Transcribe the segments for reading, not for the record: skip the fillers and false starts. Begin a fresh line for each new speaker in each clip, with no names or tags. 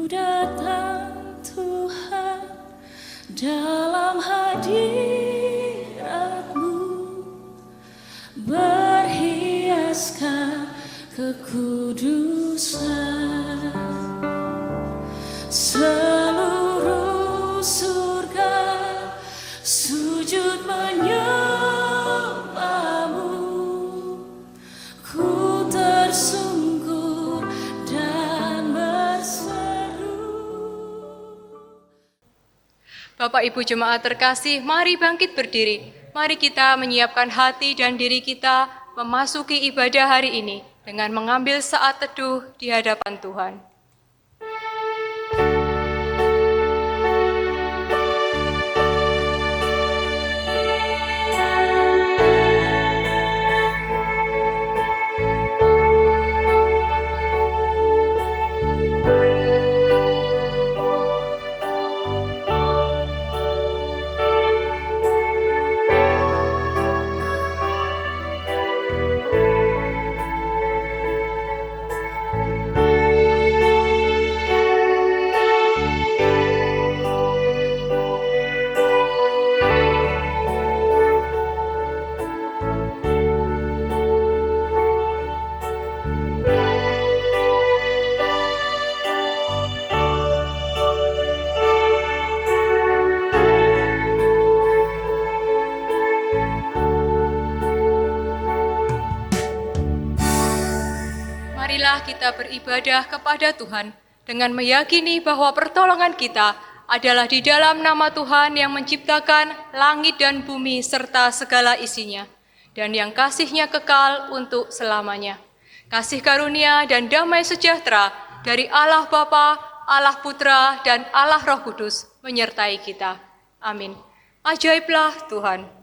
datang Tuhan dalam hadirat-Mu, berhiaskan kekudusan. Seluruh surga sujud menyembah-Mu, ku tersungkur dan berseru.
Bapak Ibu jemaat terkasih, mari bangkit berdiri. Mari kita menyiapkan hati dan diri kita memasuki ibadah hari ini dengan mengambil saat teduh di hadapan Tuhan. Marilah kita beribadah kepada Tuhan dengan meyakini bahwa pertolongan kita adalah di dalam nama Tuhan yang menciptakan langit dan bumi serta segala isinya, dan yang kasih-Nya kekal untuk selamanya. Kasih karunia dan damai sejahtera dari Allah Bapa, Allah Putra, dan Allah Roh Kudus menyertai kita. Amin. Ajaiblah Tuhan.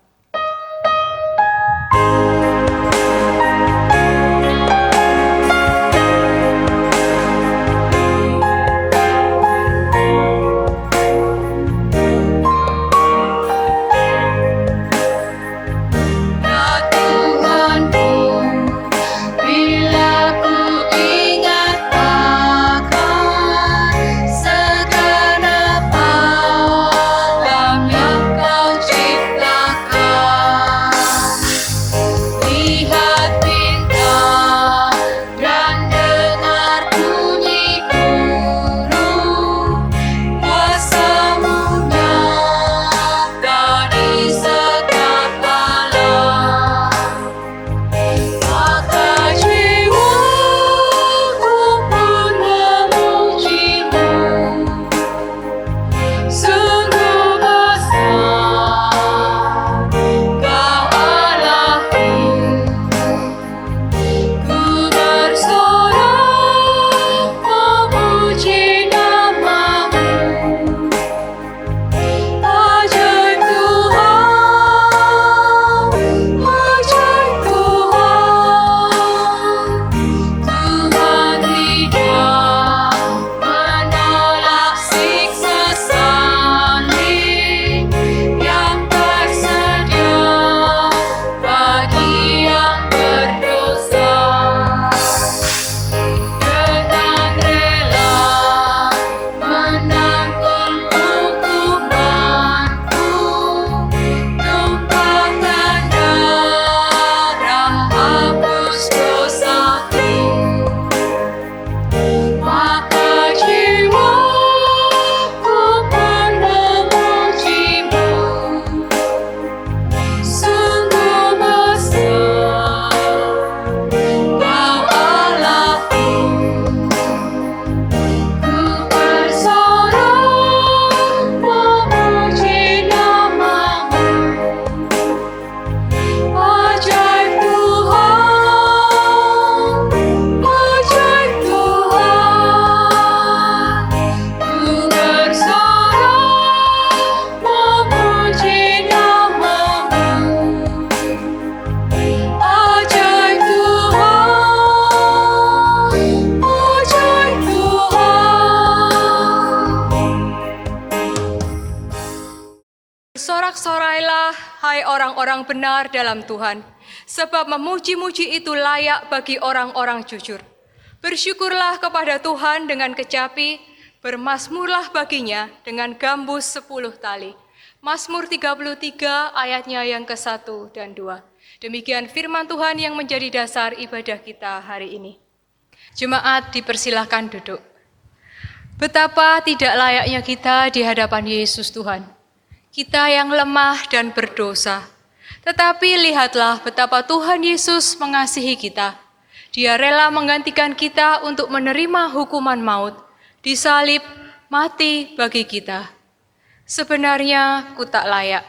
Sorak-sorailah, hai orang-orang benar dalam Tuhan, sebab memuji-muji itu layak bagi orang-orang jujur. Bersyukurlah kepada Tuhan dengan kecapi, Bermazmurlah baginya dengan gambus 10 tali. Mazmur 33 ayatnya yang ke-1 dan 2. Demikian firman Tuhan yang menjadi dasar ibadah kita hari ini. Jemaat dipersilahkan duduk. Betapa tidak layaknya kita di hadapan Yesus Tuhan. Kita yang lemah dan berdosa. Tetapi lihatlah betapa Tuhan Yesus mengasihi kita. Dia rela menggantikan kita untuk menerima hukuman maut. Disalib, mati bagi kita. Sebenarnya ku tak layak.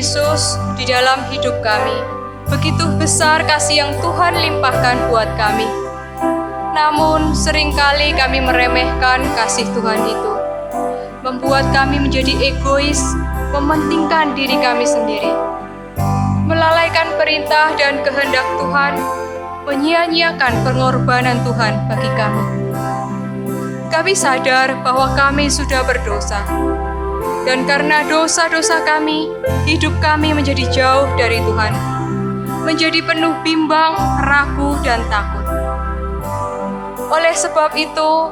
Yesus di dalam hidup kami. Begitu besar kasih yang Tuhan limpahkan buat kami. Namun seringkali kami meremehkan kasih Tuhan itu. Membuat kami menjadi egois, mementingkan diri kami sendiri. Melalaikan perintah dan kehendak Tuhan, menyia-nyiakan pengorbanan Tuhan bagi kami. Kami sadar bahwa kami sudah berdosa. Dan karena dosa-dosa kami, hidup kami menjadi jauh dari Tuhan, menjadi penuh bimbang, ragu, dan takut. Oleh sebab itu,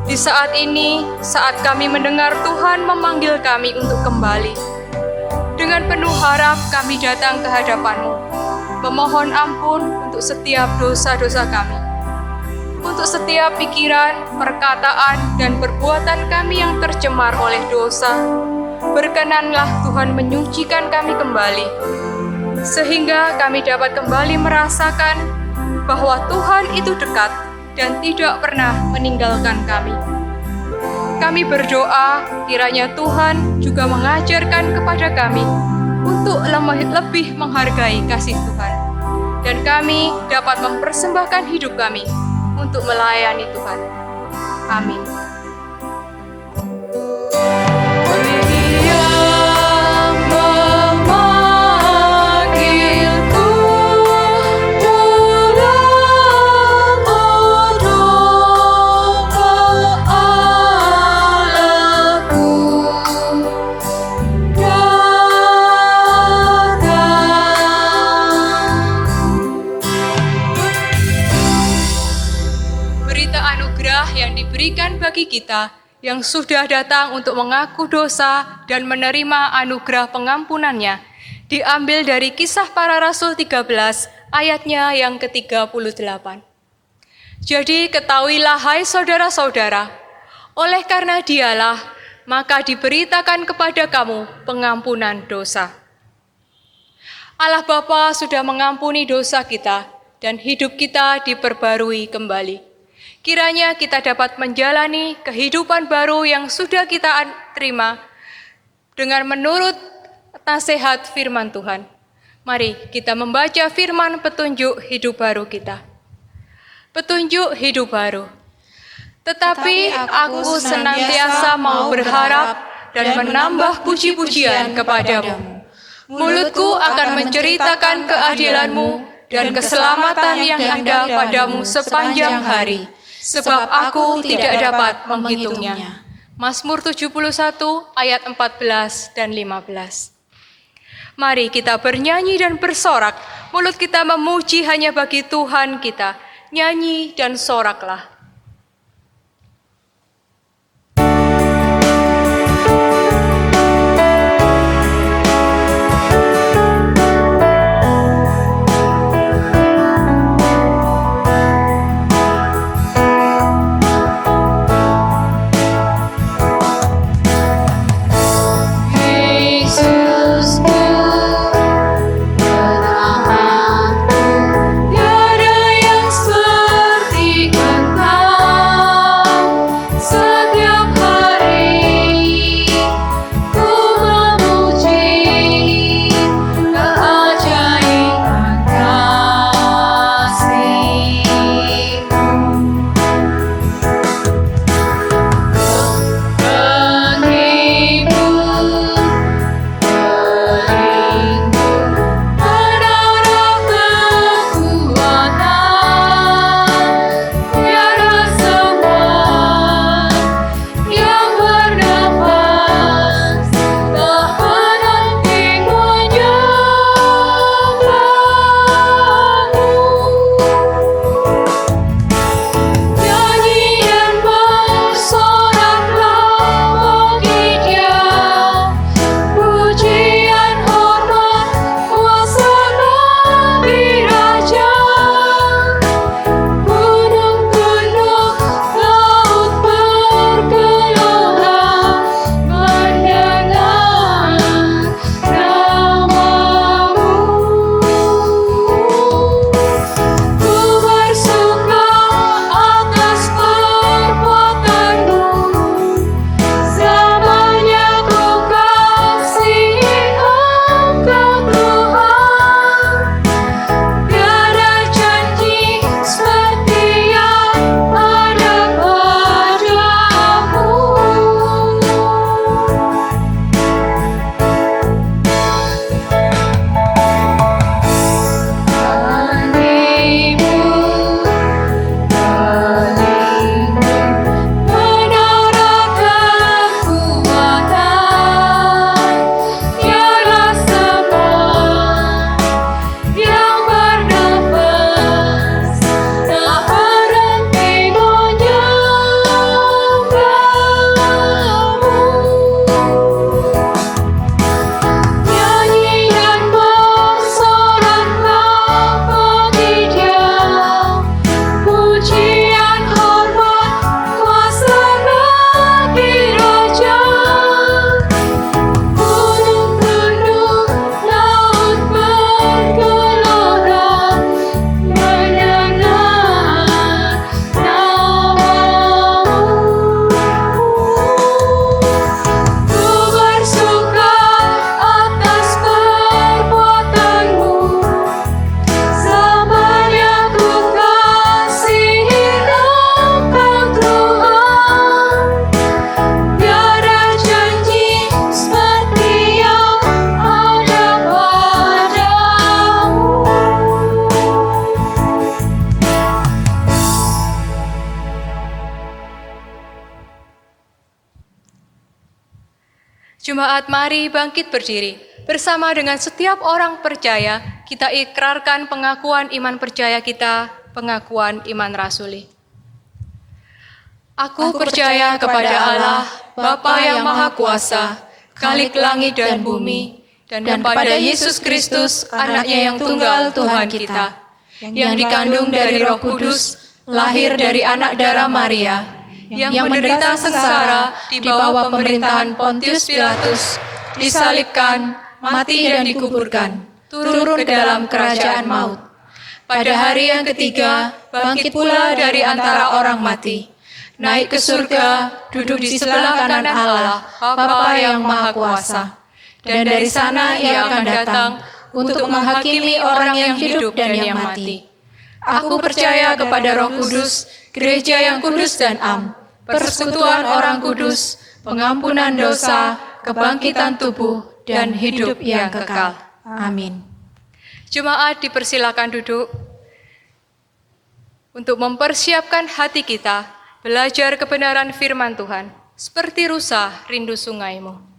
di saat ini, saat kami mendengar Tuhan memanggil kami untuk kembali, dengan penuh harap kami datang ke hadapan-Mu, memohon ampun untuk setiap dosa-dosa kami, untuk setiap pikiran, perkataan, dan perbuatan kami yang tercemar oleh dosa. Berkenanlah Tuhan menyucikan kami kembali, sehingga kami dapat kembali merasakan bahwa Tuhan itu dekat dan tidak pernah meninggalkan kami. Kami berdoa kiranya Tuhan juga mengajarkan kepada kami untuk lebih menghargai kasih Tuhan, dan kami dapat mempersembahkan hidup kami untuk melayani Tuhan. Amin. Berikan bagi kita yang sudah datang untuk mengaku dosa dan menerima anugerah pengampunannya, diambil dari Kisah Para Rasul 13 ayatnya yang ke-38. Jadi ketahuilah hai saudara-saudara, oleh karena Dialah maka diberitakan kepada kamu pengampunan dosa. Allah Bapa sudah mengampuni dosa kita dan hidup kita diperbarui kembali. Kiranya kita dapat menjalani kehidupan baru yang sudah kita terima dengan menurut nasihat firman Tuhan. Mari kita membaca firman petunjuk hidup baru kita. Petunjuk hidup baru. Tetapi aku senantiasa mau berharap dan menambah puji-pujian kepadamu. Mulutku akan menceritakan keadilan-mu dan keselamatan yang ada padamu sepanjang hari, sebab aku tidak dapat menghitungnya. Mazmur 71 ayat 14 dan 15. Mari kita bernyanyi dan bersorak, mulut kita memuji hanya bagi Tuhan kita. Nyanyi dan soraklah. Jemaat, mari bangkit berdiri. Bersama dengan setiap orang percaya, kita ikrarkan pengakuan iman percaya kita, pengakuan iman rasuli. Aku percaya kepada Allah, Bapa yang Maha Kuasa, Khalik langit dan bumi, dan kepada Yesus Kristus, Anaknya yang tunggal Tuhan kita, yang dikandung dari Roh Kudus, lahir dari anak darah Maria, yang menderita sengsara di bawah pemerintahan Pontius Pilatus, disalibkan, mati dan dikuburkan, turun ke dalam kerajaan maut. Pada hari yang ketiga, bangkit pula dari antara orang mati, naik ke surga, duduk di sebelah kanan Allah, Bapa yang Maha Kuasa. Dan dari sana Ia akan datang untuk menghakimi orang yang hidup dan yang mati. Aku percaya kepada Roh Kudus, Gereja yang kudus dan am, persekutuan orang kudus, pengampunan dosa, kebangkitan tubuh, dan hidup yang kekal.
Amin.
Jemaat dipersilakan duduk untuk mempersiapkan hati kita belajar kebenaran firman Tuhan, seperti rusa rindu sungaimu.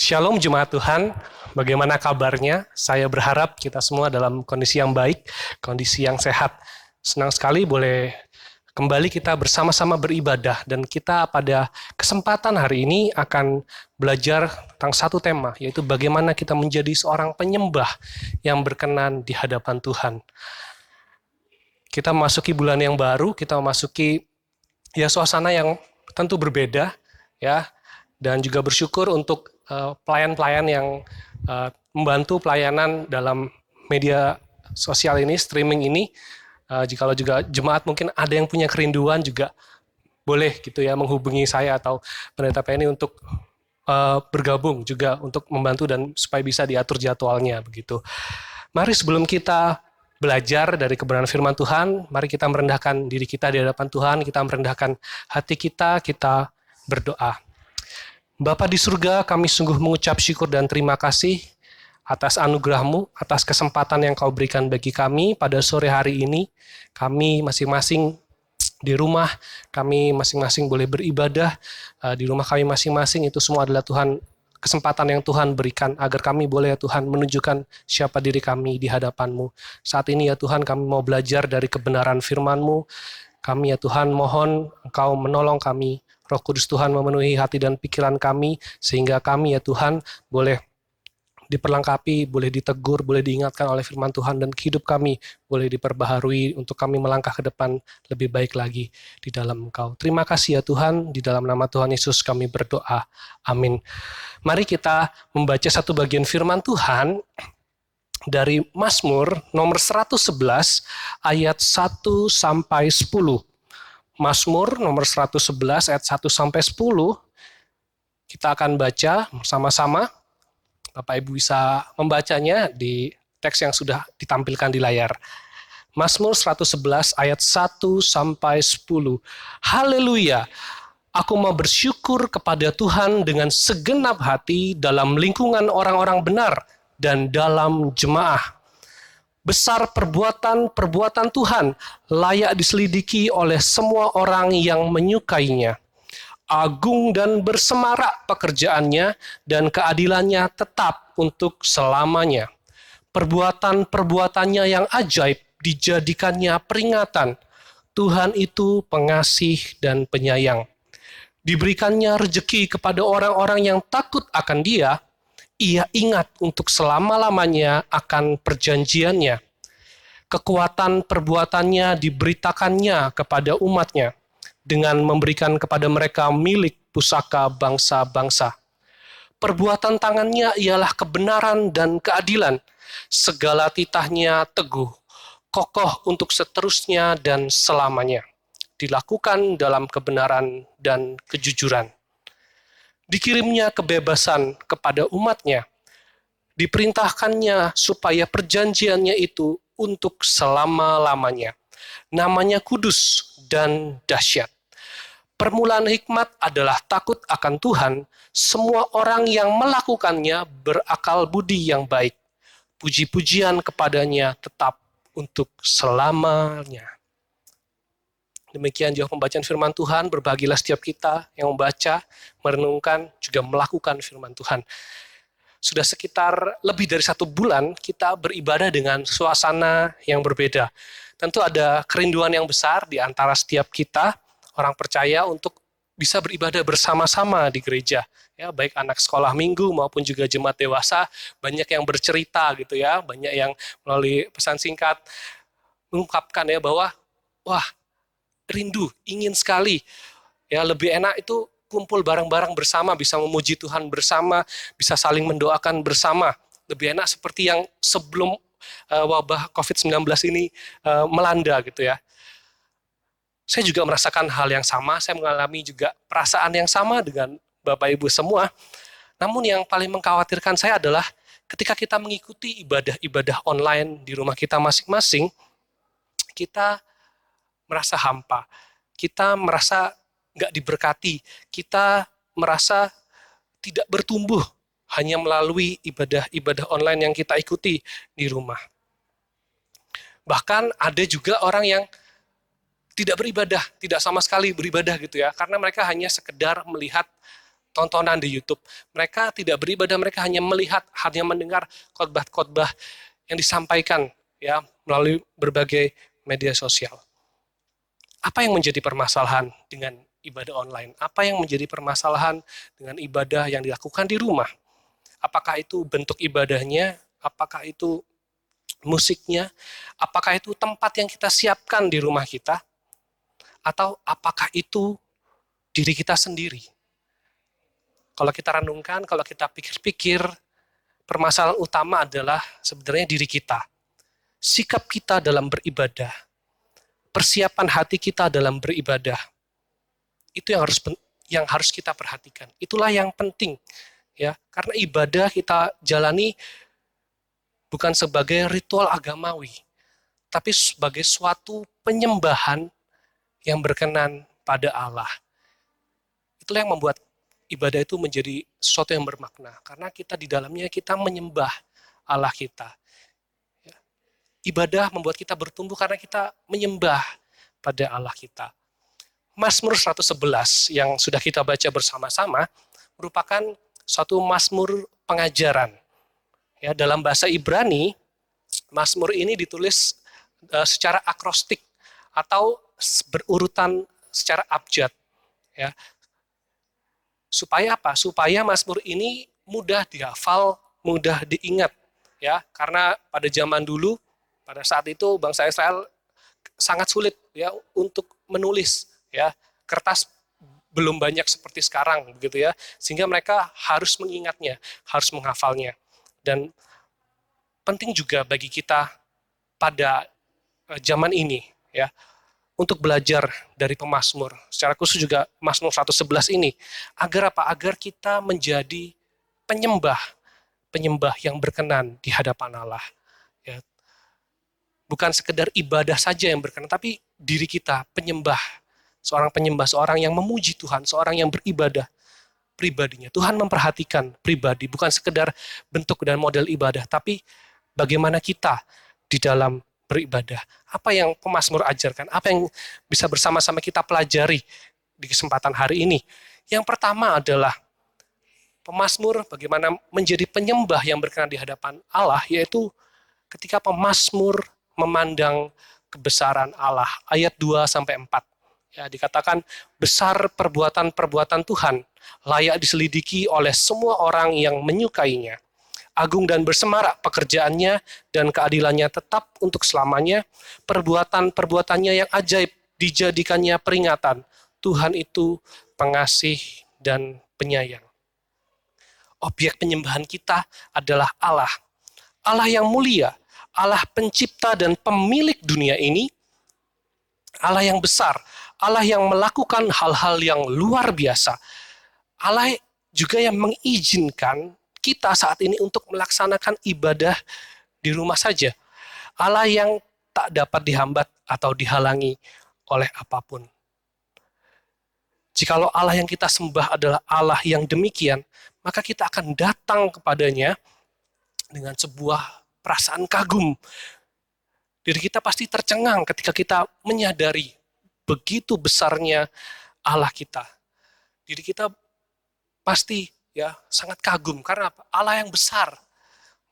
Shalom jemaat Tuhan, bagaimana kabarnya? Saya berharap kita semua dalam kondisi yang baik, kondisi yang sehat. Senang sekali boleh kembali kita bersama-sama beribadah, dan kita pada kesempatan hari ini akan belajar tentang satu tema, yaitu bagaimana kita menjadi seorang penyembah yang berkenan di hadapan Tuhan. Kita memasuki bulan yang baru, kita memasuki suasana yang tentu berbeda, ya, dan juga bersyukur untuk pelayan-pelayan yang membantu pelayanan dalam media sosial ini, streaming ini. Jikalau juga jemaat mungkin ada yang punya kerinduan juga boleh gitu ya menghubungi saya atau pendeta PNI untuk bergabung juga untuk membantu dan supaya bisa diatur jadwalnya begitu. Mari sebelum kita belajar dari kebenaran firman Tuhan, mari kita merendahkan diri kita di hadapan Tuhan, kita merendahkan hati kita berdoa. Bapa di surga, kami sungguh mengucap syukur dan terima kasih atas anugerah-Mu, atas kesempatan yang Kau berikan bagi kami pada sore hari ini. Kami masing-masing di rumah, kami masing-masing boleh beribadah di rumah kami masing-masing. Itu semua adalah Tuhan, kesempatan yang Tuhan berikan agar kami boleh ya Tuhan menunjukkan siapa diri kami di hadapan-Mu. Saat ini ya Tuhan, kami mau belajar dari kebenaran firman-Mu. Kami ya Tuhan mohon Engkau menolong kami. Roh Kudus Tuhan memenuhi hati dan pikiran kami, sehingga kami ya Tuhan boleh diperlengkapi, boleh ditegur, boleh diingatkan oleh firman Tuhan, dan hidup kami boleh diperbaharui untuk kami melangkah ke depan lebih baik lagi di dalam Engkau. Terima kasih ya Tuhan, di dalam nama Tuhan Yesus kami berdoa. Amin. Mari kita membaca satu bagian firman Tuhan dari Mazmur nomor 111 ayat 1 sampai 10. Mazmur nomor 111 ayat 1 sampai 10. Kita akan baca sama-sama. Bapak Ibu bisa membacanya di teks yang sudah ditampilkan di layar. Mazmur 111 ayat 1 sampai 10. Haleluya. Aku mau bersyukur kepada Tuhan dengan segenap hati dalam lingkungan orang-orang benar dan dalam jemaah. Besar perbuatan-perbuatan Tuhan, layak diselidiki oleh semua orang yang menyukainya. Agung dan bersemarak pekerjaannya, dan keadilannya tetap untuk selamanya. Perbuatan-perbuatannya yang ajaib dijadikannya peringatan. Tuhan itu pengasih dan penyayang. Diberikannya rejeki kepada orang-orang yang takut akan Dia. Ia ingat untuk selama-lamanya akan perjanjiannya. Kekuatan perbuatannya diberitakannya kepada umatnya dengan memberikan kepada mereka milik pusaka bangsa-bangsa. Perbuatan tangannya ialah kebenaran dan keadilan. Segala titahnya teguh, kokoh untuk seterusnya dan selamanya. Dilakukan dalam kebenaran dan kejujuran. Dikirimnya kebebasan kepada umatnya, diperintahkannya supaya perjanjiannya itu untuk selama-lamanya. Namanya kudus dan dahsyat. Permulaan hikmat adalah takut akan Tuhan. Semua orang yang melakukannya berakal budi yang baik. Puji-pujian kepadanya tetap untuk selamanya. Demikian juga pembacaan firman Tuhan. Berbahagialah setiap kita yang membaca, merenungkan, juga melakukan firman Tuhan. Sudah sekitar lebih dari 1 bulan kita beribadah dengan suasana yang berbeda. Tentu ada kerinduan yang besar di antara setiap kita, orang percaya, untuk bisa beribadah bersama-sama di gereja. Ya, baik anak sekolah minggu maupun juga jemaat dewasa, banyak yang bercerita gitu ya, banyak yang melalui pesan singkat mengungkapkan ya bahwa wah, rindu, ingin sekali ya, lebih enak itu kumpul bareng-bareng bersama, bisa memuji Tuhan bersama, bisa saling mendoakan bersama. Lebih enak seperti yang sebelum wabah COVID-19 ini melanda gitu ya. Saya juga merasakan hal yang sama, saya mengalami juga perasaan yang sama dengan Bapak Ibu semua. Namun yang paling mengkhawatirkan saya adalah ketika kita mengikuti ibadah-ibadah online di rumah kita masing-masing, kita merasa hampa, kita merasa nggak diberkati, kita merasa tidak bertumbuh hanya melalui ibadah-ibadah online yang kita ikuti di rumah. Bahkan ada juga orang yang tidak beribadah, tidak sama sekali beribadah gitu ya, karena mereka hanya sekedar melihat tontonan di YouTube. Mereka tidak beribadah, mereka hanya melihat, hanya mendengar khotbah-khotbah yang disampaikan ya melalui berbagai media sosial. Apa yang menjadi permasalahan dengan ibadah online? Apa yang menjadi permasalahan dengan ibadah yang dilakukan di rumah? Apakah itu bentuk ibadahnya? Apakah itu musiknya? Apakah itu tempat yang kita siapkan di rumah kita? Atau apakah itu diri kita sendiri? Kalau kita renungkan, kalau kita pikir-pikir, permasalahan utama adalah sebenarnya diri kita. Sikap kita dalam beribadah. Persiapan hati kita dalam beribadah. Itu yang harus kita perhatikan. Itulah yang penting ya, karena ibadah kita jalani bukan sebagai ritual agamawi, tapi sebagai suatu penyembahan yang berkenan pada Allah. Itulah yang membuat ibadah itu menjadi sesuatu yang bermakna, karena kita di dalamnya kita menyembah Allah kita. Ibadah membuat kita bertumbuh karena kita menyembah pada Allah kita. Mazmur 111 yang sudah kita baca bersama-sama merupakan suatu mazmur pengajaran. Ya, dalam bahasa Ibrani, mazmur ini ditulis secara akrostik atau berurutan secara abjad. Ya. Supaya apa? Supaya mazmur ini mudah dihafal, mudah diingat. Ya, karena pada zaman dulu, pada saat itu bangsa Israel sangat sulit ya untuk menulis ya, kertas belum banyak seperti sekarang begitu ya, sehingga mereka harus mengingatnya, harus menghafalnya. Dan penting juga bagi kita pada zaman ini ya untuk belajar dari pemazmur, secara khusus juga Mazmur 111 ini, agar apa? Agar kita menjadi penyembah yang berkenan di hadapan Allah. Ya. Bukan sekedar ibadah saja yang berkenan, tapi diri kita penyembah, seorang yang memuji Tuhan, seorang yang beribadah pribadinya. Tuhan memperhatikan pribadi, bukan sekedar bentuk dan model ibadah, tapi bagaimana kita di dalam beribadah. Apa yang pemazmur ajarkan? Apa yang bisa bersama-sama kita pelajari di kesempatan hari ini? Yang pertama adalah pemazmur bagaimana menjadi penyembah yang berkenan di hadapan Allah, yaitu ketika pemazmur memandang kebesaran Allah. Ayat 2-4. Ya, dikatakan besar perbuatan-perbuatan Tuhan, layak diselidiki oleh semua orang yang menyukainya. Agung dan bersemarak pekerjaannya dan keadilannya tetap untuk selamanya. Perbuatan-perbuatannya yang ajaib dijadikannya peringatan. Tuhan itu pengasih dan penyayang. Objek penyembahan kita adalah Allah. Allah yang mulia, Allah pencipta dan pemilik dunia ini, Allah yang besar, Allah yang melakukan hal-hal yang luar biasa. Allah juga yang mengizinkan kita saat ini untuk melaksanakan ibadah di rumah saja. Allah yang tak dapat dihambat atau dihalangi oleh apapun. Jikalau Allah yang kita sembah adalah Allah yang demikian, maka kita akan datang kepadanya dengan sebuah perasaan kagum. Diri kita pasti tercengang ketika kita menyadari begitu besarnya Allah kita. Diri kita pasti sangat kagum karena apa? Allah yang besar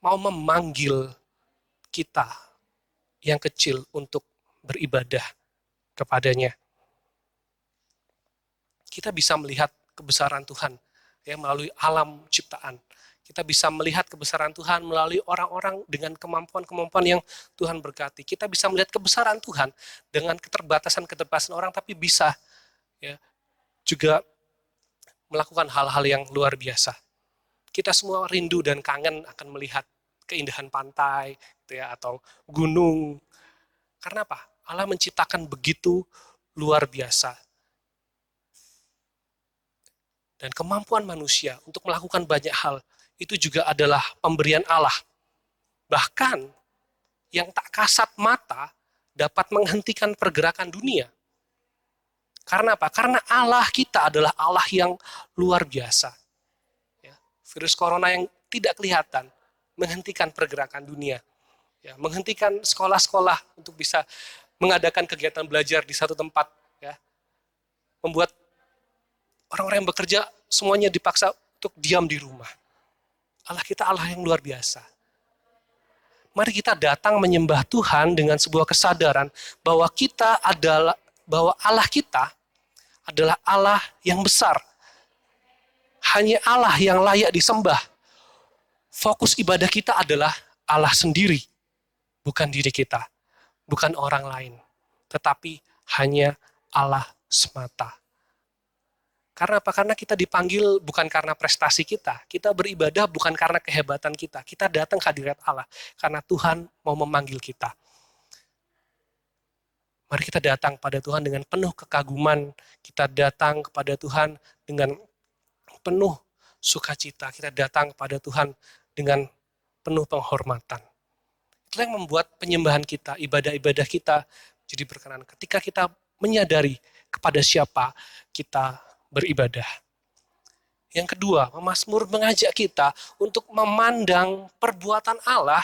mau memanggil kita yang kecil untuk beribadah kepadanya. Kita bisa melihat kebesaran Tuhan melalui alam ciptaan. Kita bisa melihat kebesaran Tuhan melalui orang-orang dengan kemampuan-kemampuan yang Tuhan berkati. Kita bisa melihat kebesaran Tuhan dengan keterbatasan-keterbatasan orang, tapi bisa juga melakukan hal-hal yang luar biasa. Kita semua rindu dan kangen akan melihat keindahan pantai atau gunung. Karena apa? Allah menciptakan begitu luar biasa. Dan kemampuan manusia untuk melakukan banyak hal itu juga adalah pemberian Allah. Bahkan yang tak kasat mata dapat menghentikan pergerakan dunia. Karena apa? Karena Allah kita adalah Allah yang luar biasa. Virus corona yang tidak kelihatan menghentikan pergerakan dunia. Menghentikan sekolah-sekolah untuk bisa mengadakan kegiatan belajar di satu tempat. Membuat orang-orang yang bekerja semuanya dipaksa untuk diam di rumah. Allah kita Allah yang luar biasa. Mari kita datang menyembah Tuhan dengan sebuah kesadaran bahwa Allah kita adalah Allah yang besar. Hanya Allah yang layak disembah. Fokus ibadah kita adalah Allah sendiri, bukan diri kita, bukan orang lain, tetapi hanya Allah semata. Karena apa? Karena kita dipanggil bukan karena prestasi kita. Kita beribadah bukan karena kehebatan kita. Kita datang ke hadirat Allah karena Tuhan mau memanggil kita. Mari kita datang pada Tuhan dengan penuh kekaguman. Kita datang kepada Tuhan dengan penuh sukacita. Kita datang kepada Tuhan dengan penuh penghormatan. Itulah yang membuat penyembahan kita, ibadah-ibadah kita jadi berkenan. Ketika kita menyadari kepada siapa kita beribadah. Yang kedua, pemazmur mengajak kita untuk memandang perbuatan Allah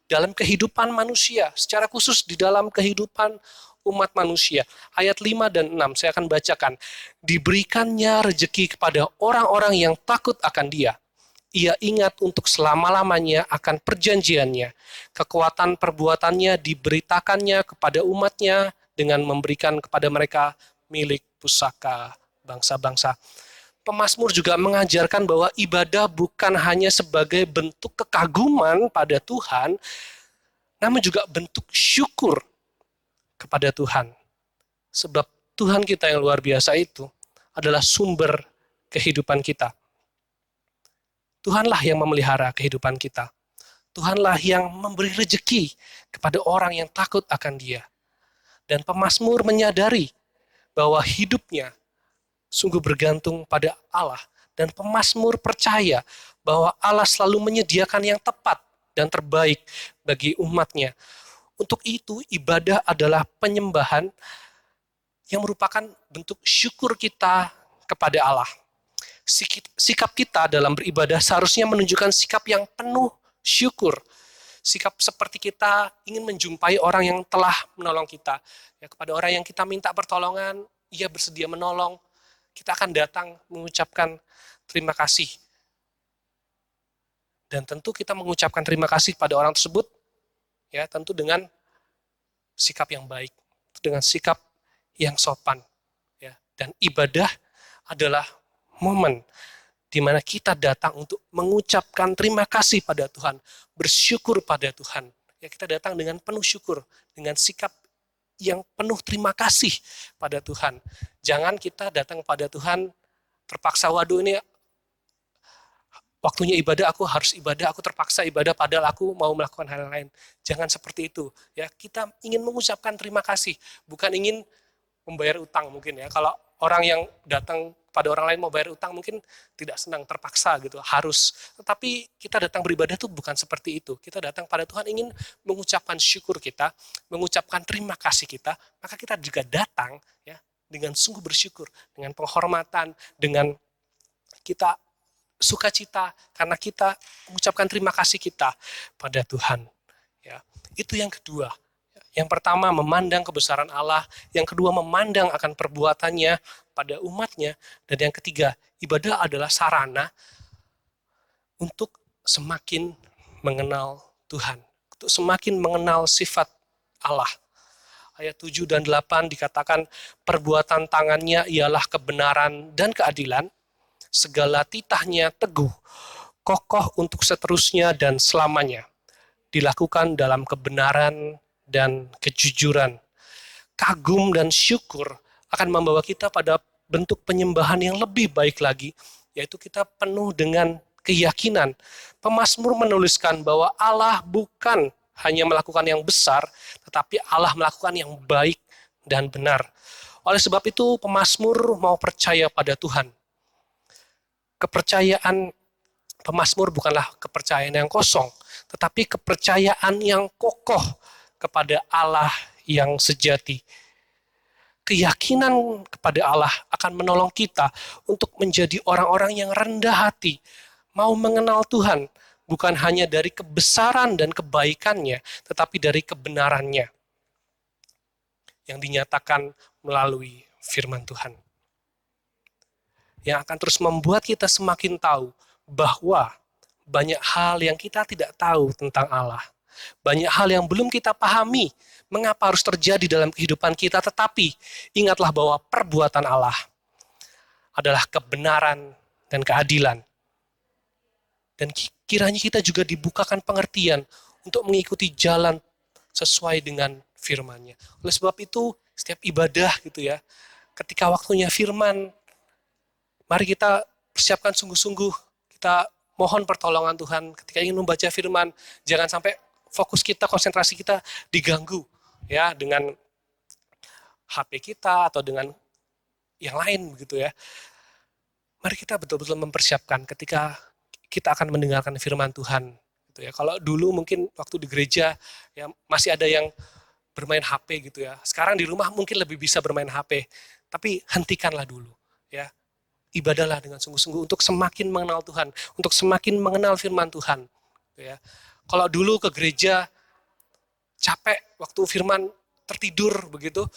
dalam kehidupan manusia, secara khusus di dalam kehidupan umat manusia. Ayat 5 dan 6 saya akan bacakan. Diberikannya rejeki kepada orang-orang yang takut akan Dia. Ia ingat untuk selama-lamanya akan perjanjiannya. Kekuatan perbuatannya diberitakannya kepada umatnya dengan memberikan kepada mereka milik pusaka bangsa-bangsa. Pemazmur juga mengajarkan bahwa ibadah bukan hanya sebagai bentuk kekaguman pada Tuhan, namun juga bentuk syukur kepada Tuhan. Sebab Tuhan kita yang luar biasa itu adalah sumber kehidupan kita. Tuhanlah yang memelihara kehidupan kita. Tuhanlah yang memberi rejeki kepada orang yang takut akan Dia. Dan pemazmur menyadari bahwa hidupnya sungguh bergantung pada Allah. Dan pemazmur percaya bahwa Allah selalu menyediakan yang tepat dan terbaik bagi umatnya. Untuk itu ibadah adalah penyembahan yang merupakan bentuk syukur kita kepada Allah. Sikap kita dalam beribadah seharusnya menunjukkan sikap yang penuh syukur. Sikap seperti kita ingin menjumpai orang yang telah menolong kita. Ya, kepada orang yang kita minta pertolongan, ia bersedia menolong. Kita akan datang mengucapkan terima kasih. Dan tentu kita mengucapkan terima kasih pada orang tersebut, ya tentu dengan sikap yang baik, dengan sikap yang sopan. Ya. Dan ibadah adalah momen di mana kita datang untuk mengucapkan terima kasih pada Tuhan, bersyukur pada Tuhan. Ya, kita datang dengan penuh syukur, dengan sikap yang penuh terima kasih pada Tuhan. Jangan kita datang pada Tuhan terpaksa, waduh ini waktunya ibadah, aku harus ibadah, aku terpaksa ibadah padahal aku mau melakukan hal lain. Jangan seperti itu. Ya, kita ingin mengucapkan terima kasih, bukan ingin membayar utang mungkin ya. Kalau orang yang datang pada orang lain mau bayar utang mungkin tidak senang, terpaksa gitu, harus. Tetapi kita datang beribadah itu bukan seperti itu. Kita datang pada Tuhan ingin mengucapkan syukur kita, mengucapkan terima kasih kita, maka kita juga datang ya dengan sungguh bersyukur, dengan penghormatan, dengan kita sukacita karena kita mengucapkan terima kasih kita pada Tuhan. Ya, itu yang kedua. Yang pertama memandang kebesaran Allah, yang kedua memandang akan perbuatannya pada umatnya, dan yang ketiga ibadah adalah sarana untuk semakin mengenal Tuhan, untuk semakin mengenal sifat Allah. Ayat 7 dan 8 dikatakan perbuatan tangannya ialah kebenaran dan keadilan, segala titahnya teguh, kokoh untuk seterusnya dan selamanya, dilakukan dalam kebenaran dan kejujuran. Kagum dan syukur akan membawa kita pada bentuk penyembahan yang lebih baik lagi, yaitu kita penuh dengan keyakinan. Pemazmur menuliskan bahwa Allah bukan hanya melakukan yang besar, tetapi Allah melakukan yang baik dan benar. Oleh sebab itu, pemazmur mau percaya pada Tuhan. Kepercayaan pemazmur bukanlah kepercayaan yang kosong, tetapi kepercayaan yang kokoh kepada Allah yang sejati. Keyakinan kepada Allah akan menolong kita untuk menjadi orang-orang yang rendah hati, mau mengenal Tuhan, bukan hanya dari kebesaran dan kebaikannya, tetapi dari kebenarannya yang dinyatakan melalui firman Tuhan. Yang akan terus membuat kita semakin tahu bahwa banyak hal yang kita tidak tahu tentang Allah. Banyak hal yang belum kita pahami mengapa harus terjadi dalam kehidupan kita, tetapi ingatlah bahwa perbuatan Allah adalah kebenaran dan keadilan. Dan kiranya kita juga dibukakan pengertian untuk mengikuti jalan sesuai dengan firman-Nya. Oleh sebab itu, setiap ibadah gitu ya, ketika waktunya firman, mari kita persiapkan sungguh-sungguh, kita mohon pertolongan Tuhan ketika ingin membaca firman, jangan sampai fokus kita, konsentrasi kita diganggu ya dengan HP kita atau dengan yang lain begitu ya. Mari kita betul-betul mempersiapkan ketika kita akan mendengarkan firman Tuhan gitu ya. Kalau dulu mungkin waktu di gereja ya masih ada yang bermain HP gitu ya. Sekarang di rumah mungkin lebih bisa bermain HP, tapi hentikanlah dulu ya. Ibadahlah dengan sungguh-sungguh untuk semakin mengenal Tuhan, untuk semakin mengenal firman Tuhan gitu ya. Kalau dulu ke gereja capek waktu firman tertidur begitu,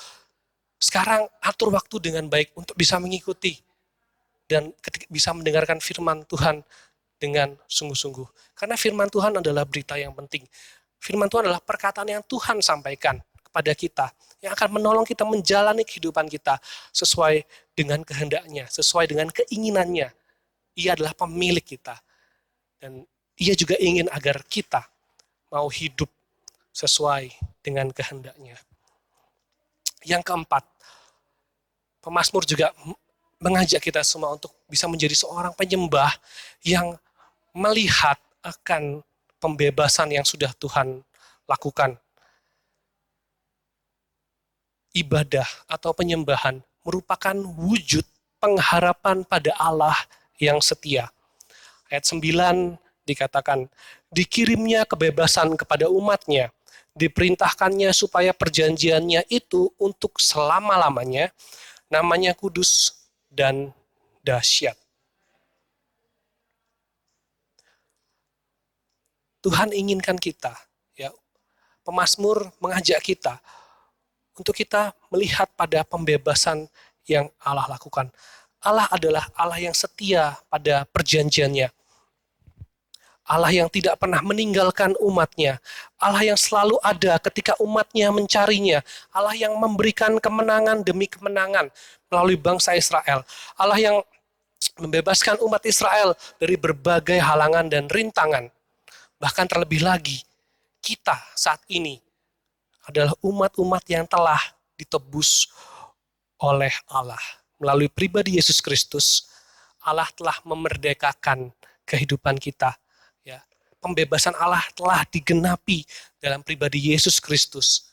sekarang atur waktu dengan baik untuk bisa mengikuti dan bisa mendengarkan firman Tuhan dengan sungguh-sungguh. Karena firman Tuhan adalah berita yang penting. Firman Tuhan adalah perkataan yang Tuhan sampaikan kepada kita, yang akan menolong kita menjalani kehidupan kita sesuai dengan kehendaknya, sesuai dengan keinginannya. Ia adalah pemilik kita. Dan Ia juga ingin agar kita mau hidup sesuai dengan kehendaknya. Yang keempat, pemazmur juga mengajak kita semua untuk bisa menjadi seorang penyembah yang melihat akan pembebasan yang sudah Tuhan lakukan. Ibadah atau penyembahan merupakan wujud pengharapan pada Allah yang setia. Ayat 9 dikatakan, dikirimnya kebebasan kepada umatnya, diperintahkannya supaya perjanjiannya itu untuk selama-lamanya, namanya kudus dan dahsyat. Tuhan inginkan kita Pemazmur mengajak kita untuk kita melihat pada pembebasan yang Allah lakukan. Allah adalah Allah yang setia pada perjanjiannya. Allah yang tidak pernah meninggalkan umatnya. Allah yang selalu ada ketika umatnya mencarinya. Allah yang memberikan kemenangan demi kemenangan melalui bangsa Israel. Allah yang membebaskan umat Israel dari berbagai halangan dan rintangan. Bahkan terlebih lagi, kita saat ini adalah umat-umat yang telah ditebus oleh Allah. Melalui pribadi Yesus Kristus, Allah telah memerdekakan kehidupan kita. Ya, pembebasan Allah telah digenapi dalam pribadi Yesus Kristus.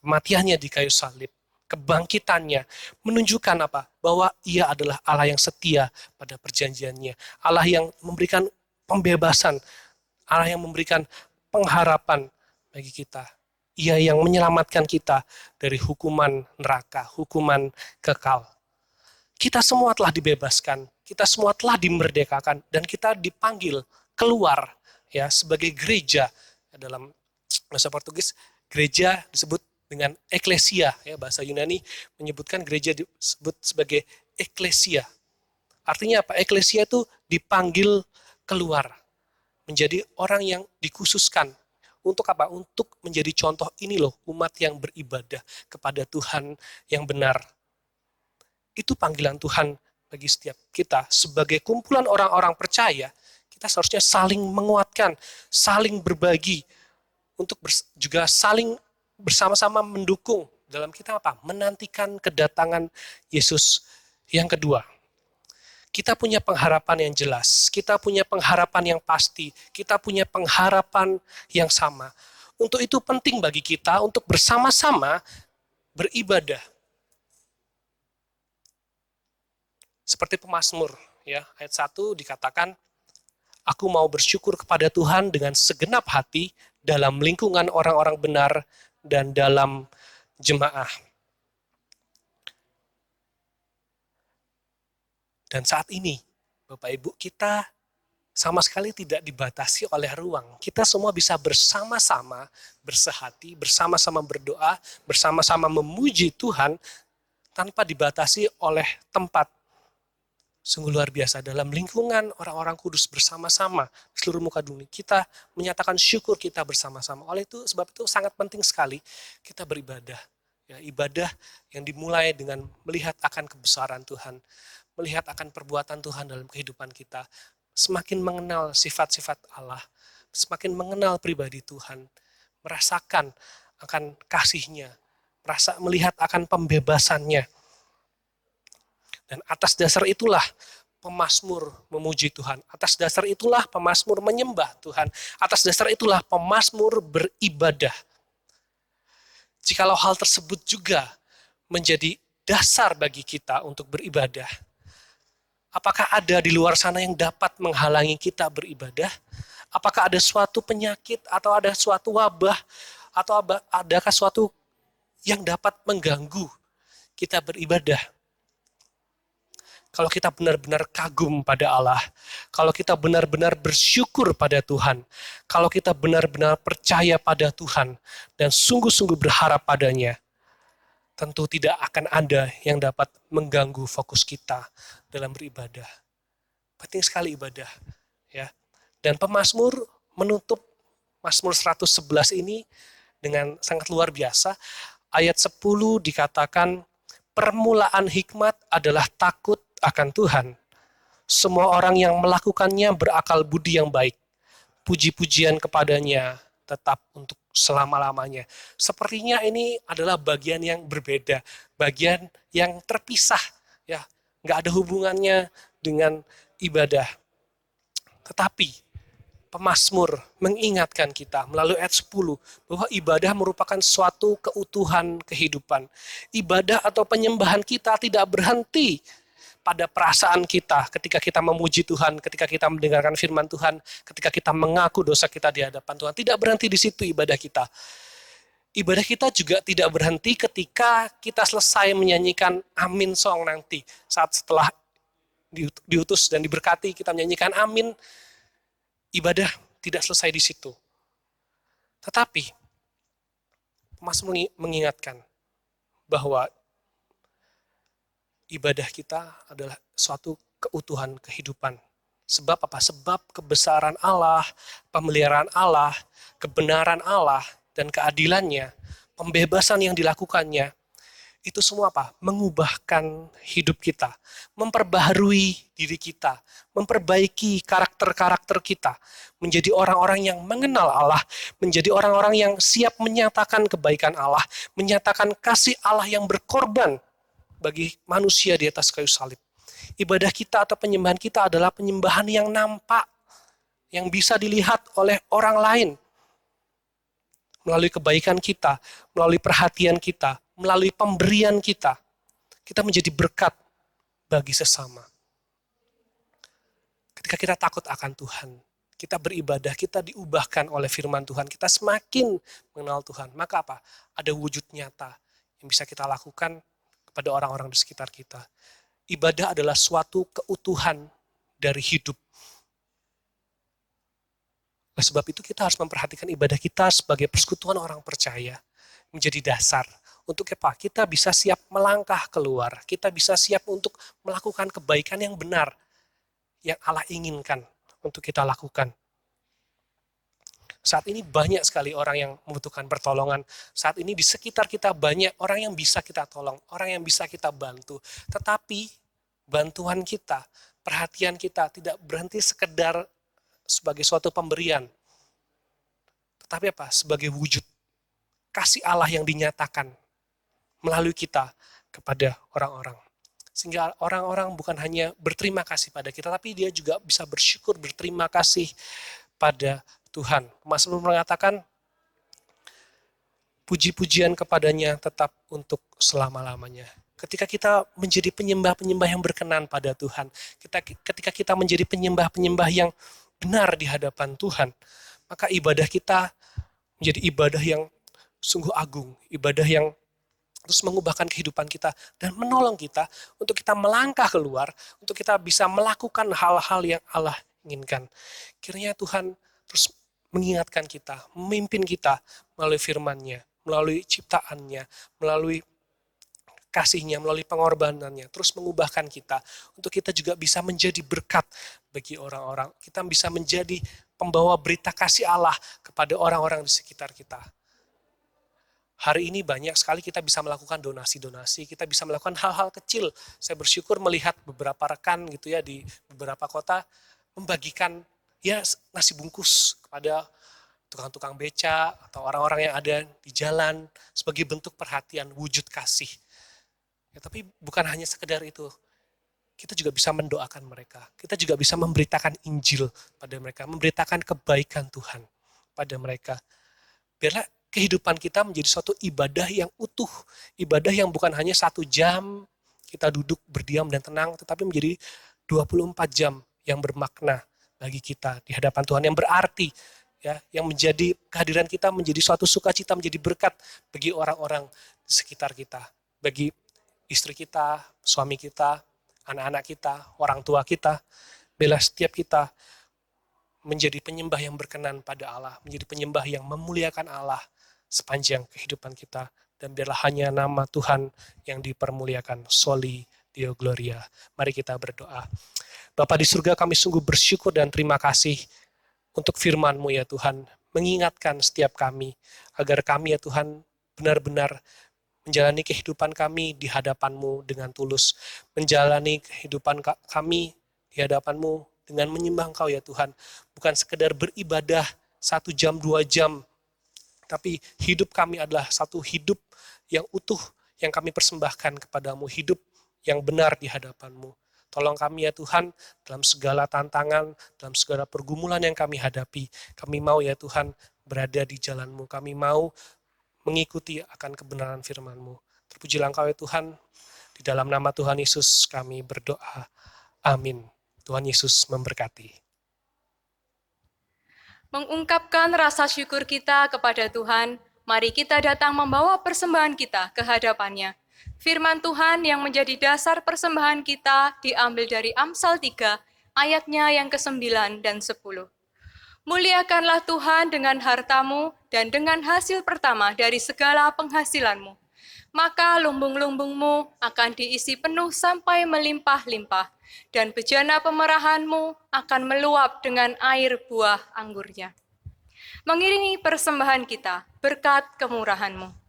Kematiannya di kayu salib, kebangkitannya menunjukkan apa? Bahwa Ia adalah Allah yang setia pada perjanjiannya. Allah yang memberikan pembebasan, Allah yang memberikan pengharapan bagi kita. Ia yang menyelamatkan kita dari hukuman neraka, hukuman kekal. Kita semua telah dibebaskan, kita semua telah dimerdekakan, dan kita dipanggil keluar ya sebagai gereja. Dalam bahasa Portugis gereja disebut dengan eklesia, ya bahasa Yunani menyebutkan gereja disebut sebagai eklesia. Artinya apa? Eklesia itu dipanggil keluar menjadi orang yang dikhususkan untuk apa? Untuk menjadi contoh ini loh, umat yang beribadah kepada Tuhan yang benar. Itu panggilan Tuhan bagi setiap kita sebagai kumpulan orang-orang percaya. Kita seharusnya saling menguatkan, saling berbagi, untuk juga saling bersama-sama mendukung dalam kita apa? Menantikan kedatangan Yesus yang kedua. Kita punya pengharapan yang jelas, kita punya pengharapan yang pasti, kita punya pengharapan yang sama. Untuk itu penting bagi kita untuk bersama-sama beribadah. Seperti pemazmur, ya, ayat 1 dikatakan, aku mau bersyukur kepada Tuhan dengan segenap hati dalam lingkungan orang-orang benar dan dalam jemaah. Dan saat ini, Bapak Ibu, kita sama sekali tidak dibatasi oleh ruang. Kita semua bisa bersama-sama bersehati, bersama-sama berdoa, bersama-sama memuji Tuhan tanpa dibatasi oleh tempat. Sungguh luar biasa, dalam lingkungan orang-orang kudus bersama-sama di seluruh muka dunia, kita menyatakan syukur kita bersama-sama. Oleh itu, sebab itu sangat penting sekali kita beribadah. Ya, ibadah yang dimulai dengan melihat akan kebesaran Tuhan, melihat akan perbuatan Tuhan dalam kehidupan kita, semakin mengenal sifat-sifat Allah, semakin mengenal pribadi Tuhan, merasakan akan kasih-Nya, melihat akan pembebasannya. Dan atas dasar itulah pemazmur memuji Tuhan. Atas dasar itulah pemazmur menyembah Tuhan. Atas dasar itulah pemazmur beribadah. Jikalau hal tersebut juga menjadi dasar bagi kita untuk beribadah, apakah ada di luar sana yang dapat menghalangi kita beribadah? Apakah ada suatu penyakit atau ada suatu wabah atau adakah suatu yang dapat mengganggu kita beribadah? Kalau kita benar-benar kagum pada Allah, kalau kita benar-benar bersyukur pada Tuhan, kalau kita benar-benar percaya pada Tuhan dan sungguh-sungguh berharap padanya, tentu tidak akan ada yang dapat mengganggu fokus kita dalam beribadah. Penting sekali ibadah, ya. Dan pemazmur menutup Mazmur 111 ini dengan sangat luar biasa. Ayat 10 dikatakan, permulaan hikmat adalah takut akan Tuhan. Semua orang yang melakukannya berakal budi yang baik. Puji-pujian kepadanya tetap untuk selama-lamanya. Sepertinya ini adalah bagian yang berbeda, bagian yang terpisah, ya, nggak ada hubungannya dengan ibadah. Tetapi pemazmur mengingatkan kita melalui ayat 10 bahwa ibadah merupakan suatu keutuhan kehidupan. Ibadah atau penyembahan kita tidak berhenti pada perasaan kita ketika kita memuji Tuhan, ketika kita mendengarkan firman Tuhan, ketika kita mengaku dosa kita di hadapan Tuhan. Tidak berhenti di situ ibadah kita. Ibadah kita juga tidak berhenti ketika kita selesai menyanyikan amin song nanti. Setelah diutus dan diberkati, kita menyanyikan amin. Ibadah tidak selesai di situ. Tetapi Mazmur mengingatkan bahwa ibadah kita adalah suatu keutuhan kehidupan. Sebab apa? Sebab kebesaran Allah, pemeliharaan Allah, kebenaran Allah, dan keadilannya, pembebasan yang dilakukannya, itu semua apa? Mengubahkan hidup kita, memperbaharui diri kita, memperbaiki karakter-karakter kita, menjadi orang-orang yang mengenal Allah, menjadi orang-orang yang siap menyatakan kebaikan Allah, menyatakan kasih Allah yang berkorban bagi manusia di atas kayu salib. Ibadah kita atau penyembahan kita adalah penyembahan yang nampak, yang bisa dilihat oleh orang lain. Melalui kebaikan kita, melalui perhatian kita, melalui pemberian kita, kita menjadi berkat bagi sesama. Ketika kita takut akan Tuhan, kita beribadah, kita diubahkan oleh firman Tuhan, kita semakin mengenal Tuhan. Maka apa? Ada wujud nyata yang bisa kita lakukan kepada orang-orang di sekitar kita. Ibadah adalah suatu keutuhan dari hidup. Oleh sebab itu kita harus memperhatikan ibadah kita sebagai persekutuan orang percaya. Menjadi dasar untuk apa? Kita bisa siap melangkah keluar. Kita bisa siap untuk melakukan kebaikan yang benar. Yang Allah inginkan untuk kita lakukan. Saat ini banyak sekali orang yang membutuhkan pertolongan. Saat ini di sekitar kita banyak orang yang bisa kita tolong. Orang yang bisa kita bantu. Tetapi bantuan kita, perhatian kita tidak berhenti sekedar sebagai suatu pemberian. Tetapi apa? Sebagai wujud kasih Allah yang dinyatakan melalui kita kepada orang-orang. Sehingga orang-orang bukan hanya berterima kasih pada kita, tapi dia juga bisa bersyukur, berterima kasih pada Tuhan. Mazmur mengatakan, puji-pujian kepadanya tetap untuk selama-lamanya. Ketika kita menjadi penyembah-penyembah yang berkenan pada Tuhan, ketika kita menjadi penyembah-penyembah yang benar di hadapan Tuhan, maka ibadah kita menjadi ibadah yang sungguh agung, ibadah yang terus mengubahkan kehidupan kita dan menolong kita untuk kita melangkah keluar, untuk kita bisa melakukan hal-hal yang Allah inginkan. Kiranya Tuhan terus mengingatkan kita, memimpin kita melalui firman-Nya, melalui ciptaannya, melalui kasih-Nya, melalui pengorbanannya, terus mengubahkan kita untuk kita juga bisa menjadi berkat bagi orang-orang. Kita bisa menjadi pembawa berita kasih Allah kepada orang-orang di sekitar kita. Hari ini banyak sekali kita bisa melakukan donasi-donasi, kita bisa melakukan hal-hal kecil. Saya bersyukur melihat beberapa rekan gitu ya di beberapa kota membagikan ya nasi bungkus kepada tukang-tukang beca atau orang-orang yang ada di jalan sebagai bentuk perhatian, wujud kasih. Ya, tapi bukan hanya sekedar itu. Kita juga bisa mendoakan mereka. Kita juga bisa memberitakan Injil pada mereka, memberitakan kebaikan Tuhan pada mereka. Biarlah kehidupan kita menjadi suatu ibadah yang utuh, ibadah yang bukan hanya 1 jam kita duduk berdiam dan tenang, tetapi menjadi 24 jam yang bermakna bagi kita di hadapan Tuhan, yang berarti, ya, yang menjadi kehadiran kita menjadi suatu sukacita, menjadi berkat bagi orang-orang di sekitar kita, bagi istri kita, suami kita, anak-anak kita, orang tua kita. Biarlah setiap kita menjadi penyembah yang berkenan pada Allah, menjadi penyembah yang memuliakan Allah sepanjang kehidupan kita. Dan biarlah hanya nama Tuhan yang dipermuliakan. Soli Deo Gloria. Mari kita berdoa. Bapa di surga, kami sungguh bersyukur dan terima kasih untuk firman-Mu ya Tuhan. Mengingatkan setiap kami, agar kami ya Tuhan benar-benar menjalani kehidupan kami di hadapan-Mu dengan tulus. Menjalani kehidupan kami di hadapan-Mu dengan menyembah Engkau ya Tuhan. Bukan sekedar beribadah 1 jam, 2 jam. Tapi hidup kami adalah satu hidup yang utuh yang kami persembahkan kepadamu. Hidup yang benar di hadapan-Mu. Tolong kami ya Tuhan dalam segala tantangan, dalam segala pergumulan yang kami hadapi. Kami mau ya Tuhan berada di jalan-Mu. Kami mau mengikuti akan kebenaran firman-Mu. Terpujilah Engkau ya Tuhan. Di dalam nama Tuhan Yesus kami berdoa. Amin. Tuhan Yesus memberkati.
Mengungkapkan rasa syukur kita kepada Tuhan, mari kita datang membawa persembahan kita ke hadapan-Nya. Firman Tuhan yang menjadi dasar persembahan kita diambil dari Amsal 3, ayatnya yang ke-9 dan 10. Muliakanlah Tuhan dengan hartamu dan dengan hasil pertama dari segala penghasilanmu. Maka lumbung-lumbungmu akan diisi penuh sampai melimpah-limpah, dan bejana pemerahanmu akan meluap dengan air buah anggurnya. Mengiringi persembahan kita berkat kemurahan-Mu.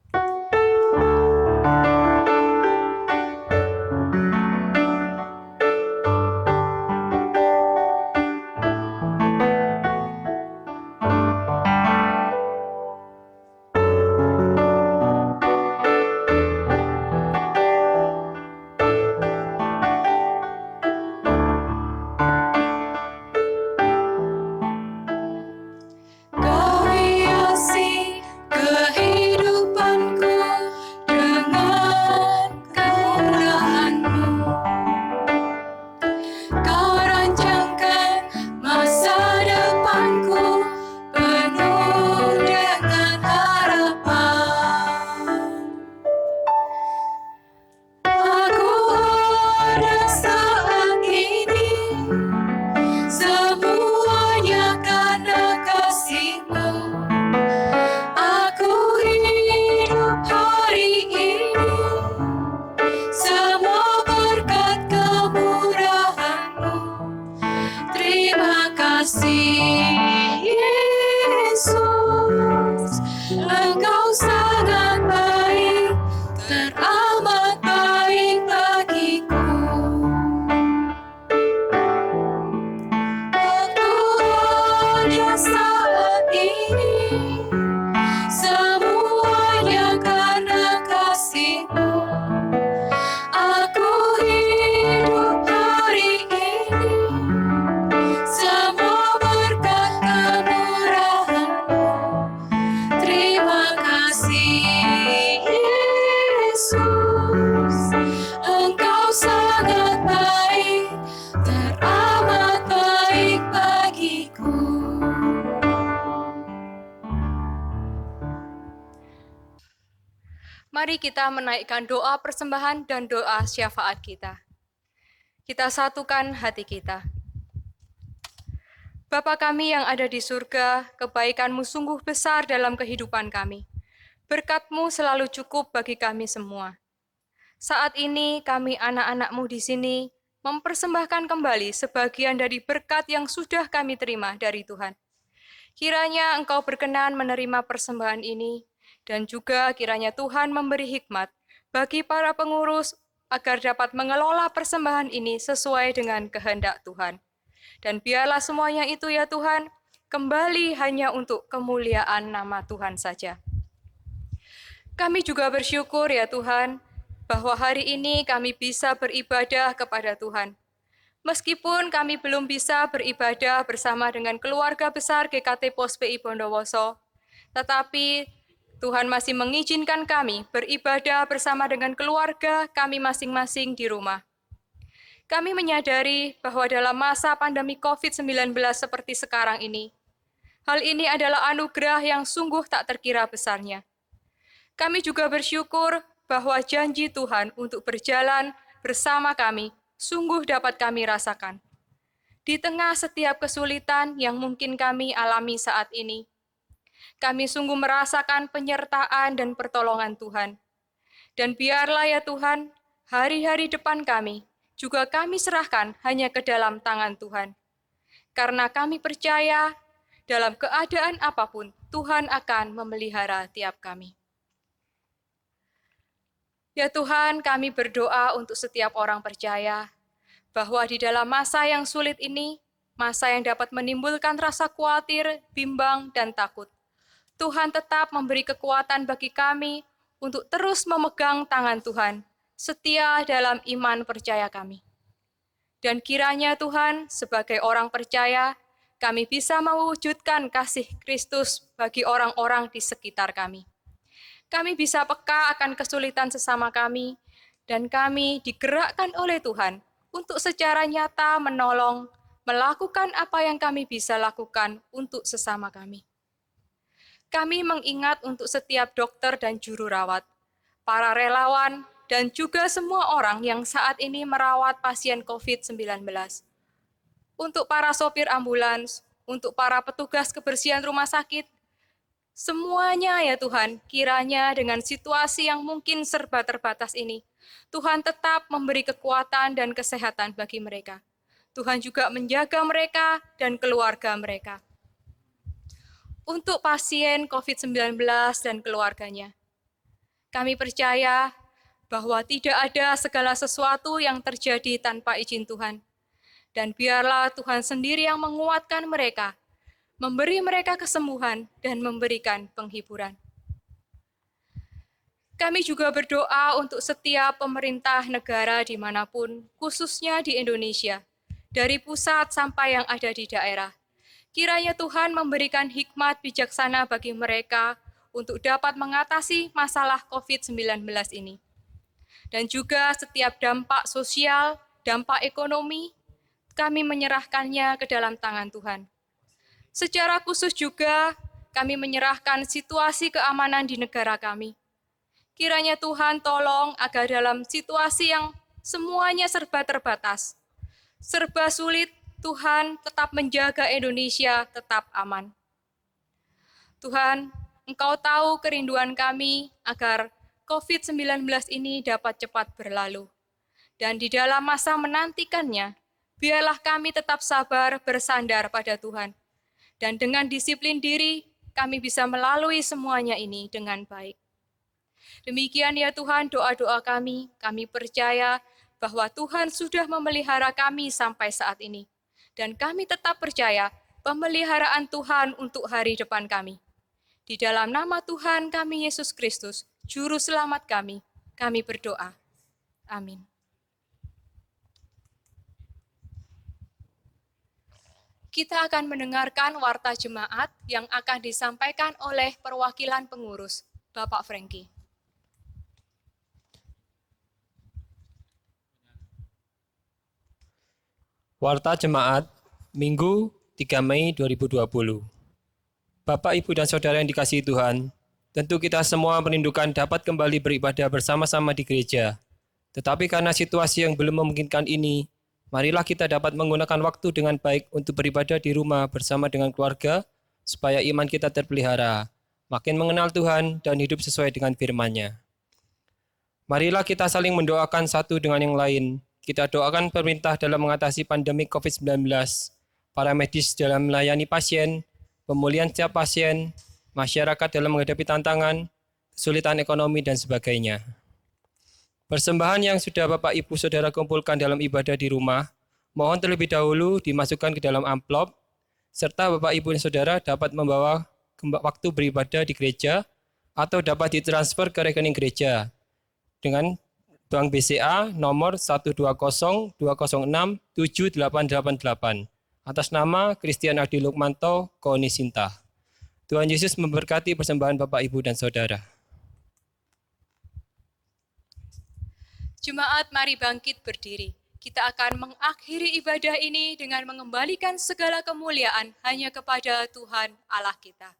Kau hiasi kehidupanku dengan kemurahan-Mu. Kau rancangkan masa depanku penuh dengan harapan. Aku ada saat ini, semuanya karena kasih-Mu. Aku hidup hari ini, semua berkat kemurahan-Mu. Terima kasih Yesus, Engkau sangat baik, teramat baik bagiku. Aku ada saat ini, semuanya karena kasih-Mu. Aku hidup hari ini, semua berkat kemurahan-Mu. Terima kasih Yesus, Engkau sangat baik, teramat baik bagiku.
Mari kita menaikkan doa persembahan dan doa syafaat kita. Kita satukan hati kita. Bapa kami yang ada di surga, kebaikan-Mu sungguh besar dalam kehidupan kami. Berkat-Mu selalu cukup bagi kami semua. Saat ini kami anak-anak-Mu di sini mempersembahkan kembali sebagian dari berkat yang sudah kami terima dari Tuhan. Kiranya Engkau berkenan menerima persembahan ini, dan juga kiranya Tuhan memberi hikmat bagi para pengurus agar dapat mengelola persembahan ini sesuai dengan kehendak Tuhan. Dan biarlah semuanya itu ya Tuhan, kembali hanya untuk kemuliaan nama Tuhan saja. Kami juga bersyukur ya Tuhan, bahwa hari ini kami bisa beribadah kepada Tuhan. Meskipun kami belum bisa beribadah bersama dengan keluarga besar GKT POS PI Bondowoso, tetapi Tuhan masih mengizinkan kami beribadah bersama dengan keluarga kami masing-masing di rumah. Kami menyadari bahwa dalam masa pandemi COVID-19 seperti sekarang ini, hal ini adalah anugerah yang sungguh tak terkira besarnya. Kami juga bersyukur bahwa janji Tuhan untuk berjalan bersama kami sungguh dapat kami rasakan. Di tengah setiap kesulitan yang mungkin kami alami saat ini, kami sungguh merasakan penyertaan dan pertolongan Tuhan. Dan biarlah ya Tuhan, hari-hari depan kami juga kami serahkan hanya ke dalam tangan Tuhan. Karena kami percaya dalam keadaan apapun, Tuhan akan memelihara tiap kami. Ya Tuhan, kami berdoa untuk setiap orang percaya bahwa di dalam masa yang sulit ini, masa yang dapat menimbulkan rasa khawatir, bimbang, dan takut, Tuhan tetap memberi kekuatan bagi kami untuk terus memegang tangan Tuhan, setia dalam iman percaya kami. Dan kiranya Tuhan, sebagai orang percaya, kami bisa mewujudkan kasih Kristus bagi orang-orang di sekitar kami. Kami bisa peka akan kesulitan sesama kami, dan kami digerakkan oleh Tuhan untuk secara nyata menolong, melakukan apa yang kami bisa lakukan untuk sesama kami. Kami mengingat untuk setiap dokter dan juru rawat, para relawan, dan juga semua orang yang saat ini merawat pasien COVID-19. Untuk para sopir ambulans, untuk para petugas kebersihan rumah sakit, semuanya ya Tuhan, kiranya dengan situasi yang mungkin serba terbatas ini, Tuhan tetap memberi kekuatan dan kesehatan bagi mereka. Tuhan juga menjaga mereka dan keluarga mereka. Untuk pasien COVID-19 dan keluarganya, kami percaya bahwa tidak ada segala sesuatu yang terjadi tanpa izin Tuhan. Dan biarlah Tuhan sendiri yang menguatkan mereka, memberi mereka kesembuhan dan memberikan penghiburan. Kami juga berdoa untuk setiap pemerintah negara dimanapun, khususnya di Indonesia, dari pusat sampai yang ada di daerah. Kiranya Tuhan memberikan hikmat bijaksana bagi mereka untuk dapat mengatasi masalah COVID-19 ini. Dan juga setiap dampak sosial, dampak ekonomi, kami menyerahkannya ke dalam tangan Tuhan. Secara khusus juga, kami menyerahkan situasi keamanan di negara kami. Kiranya Tuhan tolong agar dalam situasi yang semuanya serba terbatas, serba sulit, Tuhan tetap menjaga Indonesia tetap aman. Tuhan, Engkau tahu kerinduan kami agar COVID-19 ini dapat cepat berlalu. Dan di dalam masa menantikannya, biarlah kami tetap sabar bersandar pada Tuhan. Dan dengan disiplin diri, kami bisa melalui semuanya ini dengan baik. Demikian ya Tuhan doa-doa kami percaya bahwa Tuhan sudah memelihara kami sampai saat ini. Dan kami tetap percaya pemeliharaan Tuhan untuk hari depan kami. Di dalam nama Tuhan kami Yesus Kristus, Juru Selamat kami berdoa. Amin. Kita akan mendengarkan warta jemaat yang akan disampaikan oleh perwakilan pengurus, Bapak Franky.
Warta Jemaat, Minggu 3 Mei 2020. Bapak, Ibu, dan Saudara yang dikasihi Tuhan, tentu kita semua merindukan dapat kembali beribadah bersama-sama di gereja. Tetapi karena situasi yang belum memungkinkan ini, marilah kita dapat menggunakan waktu dengan baik untuk beribadah di rumah bersama dengan keluarga, supaya iman kita terpelihara, makin mengenal Tuhan dan hidup sesuai dengan firman-Nya. Marilah kita saling mendoakan satu dengan yang lain. Kita doakan pemerintah dalam mengatasi pandemi COVID-19, para medis dalam melayani pasien, pemulihan setiap pasien, masyarakat dalam menghadapi tantangan, kesulitan ekonomi, dan sebagainya. Persembahan yang sudah Bapak, Ibu, Saudara kumpulkan dalam ibadah di rumah, mohon terlebih dahulu dimasukkan ke dalam amplop, serta Bapak, Ibu, dan Saudara dapat membawa waktu beribadah di gereja atau dapat ditransfer ke rekening gereja dengan Bank BCA nomor 12020067888 atas nama Christian Adi Lukmanto Koni Sinta. Tuhan Yesus memberkati persembahan Bapak, Ibu, dan Saudara.
Jemaat, mari bangkit berdiri. Kita akan mengakhiri ibadah ini dengan mengembalikan segala kemuliaan hanya kepada Tuhan Allah kita.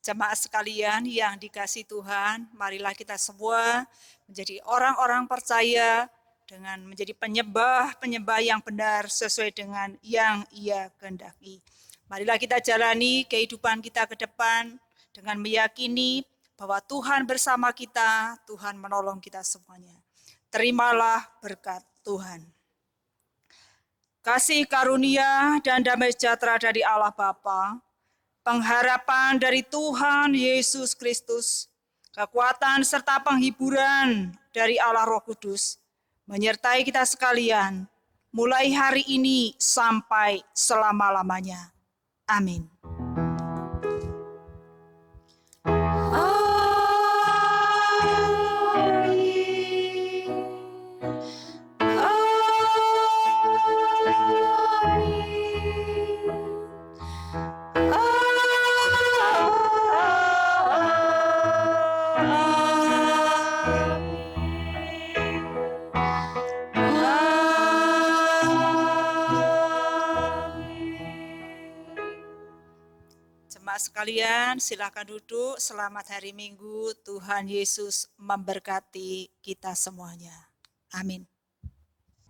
Jemaat sekalian yang dikasihi Tuhan, marilah kita semua menjadi orang-orang percaya dengan menjadi penyembah yang benar sesuai dengan yang Ia kehendaki. Marilah kita jalani kehidupan kita ke depan dengan meyakini bahwa Tuhan bersama kita, Tuhan menolong kita semuanya. Terimalah berkat Tuhan. Kasih karunia dan damai sejahtera dari Allah Bapa, pengharapan dari Tuhan Yesus Kristus, kekuatan serta penghiburan dari Allah Roh Kudus, menyertai kita sekalian, mulai hari ini sampai selama-lamanya. Amin. Jemaat sekalian, silakan duduk. Selamat hari Minggu. Tuhan Yesus memberkati kita semuanya. Amin.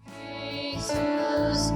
Yesus